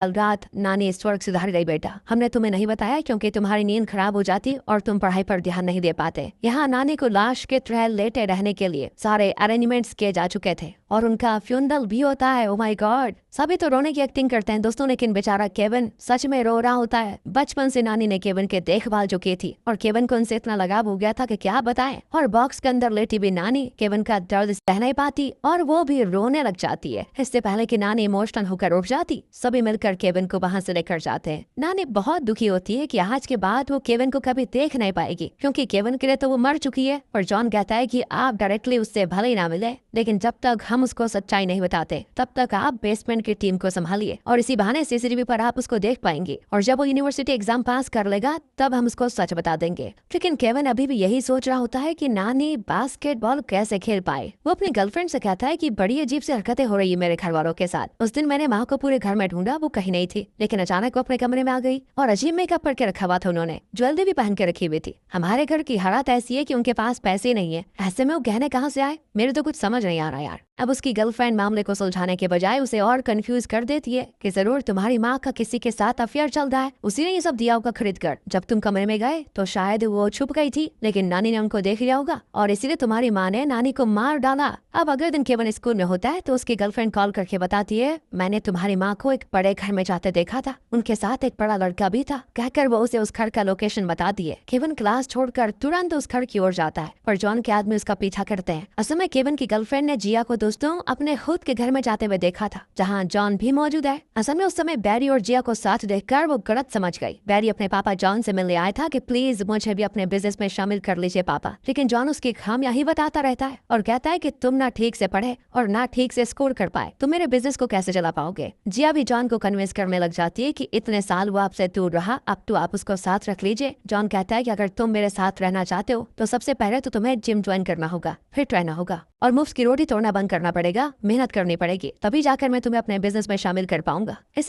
कल रात नानी स्वर्ग सुधार गई बेटा, हमने तुम्हें नहीं बताया क्योंकि तुम्हारी नींद खराब हो जाती और तुम पढ़ाई पर ध्यान नहीं दे पाते। यहाँ नानी को लाश के तरह लेटे रहने के लिए सारे अरेंजमेंट्स किए जा चुके थे और उनका फ्यूनरल भी होता है। ओ माय गॉड, सभी तो रोने की एक्टिंग करते हैं दोस्तों, लेकिन बेचारा केविन सच में रो रहा होता है। बचपन से नानी ने केविन के देखभाल जो की थी और केविन को उनसे इतना लगाव हो गया था कि क्या बताएं। और बॉक्स के अंदर लेटी भी नानी केविन का दर्द सह नहीं पाती और वो भी रोने लग जाती है। इससे पहले कि नानी इमोशनल होकर उठ जाती, सभी मिलकर केविन को वहाँ से लेकर जाते हैं। नानी बहुत दुखी होती है कि आज के बाद वो केविन को कभी देख नहीं पाएगी क्योंकि केविन के लिए तो वो मर चुकी है। और जॉन कहता है कि आप डायरेक्टली उससे भले ही ना मिले, लेकिन जब तक हम उसको सच्चाई नहीं बताते तब तक आप बेसमेंट की टीम को संभालिए और इसी बहाने सीसीटीवी पर आप उसको देख पाएंगे और जब वो यूनिवर्सिटी एग्जाम पास कर लेगा तब हम उसको सच बता देंगे। लेकिन केविन अभी भी यही सोच रहा होता है कि नानी बास्केटबॉल कैसे खेल पाए। वो अपनी गर्लफ्रेंड से कहता है कि बड़ी अजीब सी हरकतें हो रही है मेरे घर वालों के साथ। उस दिन मैंने माँ को पूरे घर में ढूंढा, वो कहीं नहीं थी, लेकिन अचानक वो अपने कमरे में आ गई और अजीब मेकअप करके रखा हुआ था। उन्होंने ज्वेलरी भी पहन के रखी हुई थी। हमारे घर की हालत ऐसी है कि उनके पास पैसे नहीं है, ऐसे में वो गहने कहाँ से आए, मेरे तो कुछ समझ नहीं आ रहा यार। अब उसकी गर्लफ्रेंड मामले को सुलझाने के बजाय उसे और कंफ्यूज कर देती है कि जरूर तुम्हारी माँ का किसी के साथ अफेयर चल रहा है, उसी ने ये सब दिया होगा खरीद कर। जब तुम कमरे में गए तो शायद वो छुप गई थी, लेकिन नानी ने उनको देख लिया होगा और इसीलिए तुम्हारी माँ ने नानी को मार डाला। अब अगले दिन केविन स्कूल में होता है तो उसकी गर्लफ्रेंड कॉल करके बताती है, मैंने तुम्हारी माँ को एक बड़े घर में जाते देखा था, उनके साथ एक बड़ा लड़का भी था। कहकर वो उसे उस घर का लोकेशन बता दिए। केविन क्लास छोड़कर तुरंत उस घर की ओर जाता है पर जॉन के आदमी उसका पीछा करते हैं। असल में केविन की गर्लफ्रेंड ने जिया को दोस्तों अपने खुद के घर में जाते हुए देखा था जहाँ जॉन भी मौजूद है। असल में उस समय बैरी और जिया को साथ देखकर वो गलत समझ गई। बैरी अपने पापा जॉन से मिलने आया था कि प्लीज मुझे भी अपने बिजनेस में शामिल कर लीजिए पापा, लेकिन जॉन उसकी खामियां ही बताता रहता है और कहता है कि तुम ना ठीक से पढ़े और ना ठीक से स्कोर कर पाए, तुम मेरे बिजनेस को कैसे चला पाओगे। जिया भी जॉन को कन्विंस करने लग जाती है कि इतने साल वो आपसे दूर रहा, अब तो आप उसको साथ रख लीजिए। जॉन कहता है कि अगर तुम मेरे साथ रहना चाहते हो तो सबसे पहले तो तुम्हें जिम ज्वाइन करना होगा, फिट रहना होगा और मुफ्त की रोटी तोड़ना बंद करना पड़ेगा, मेहनत करनी पड़ेगी, तभी जाकर मैं तुम्हें अपने बिजनेस में शामिल कर पाऊंगा। इसी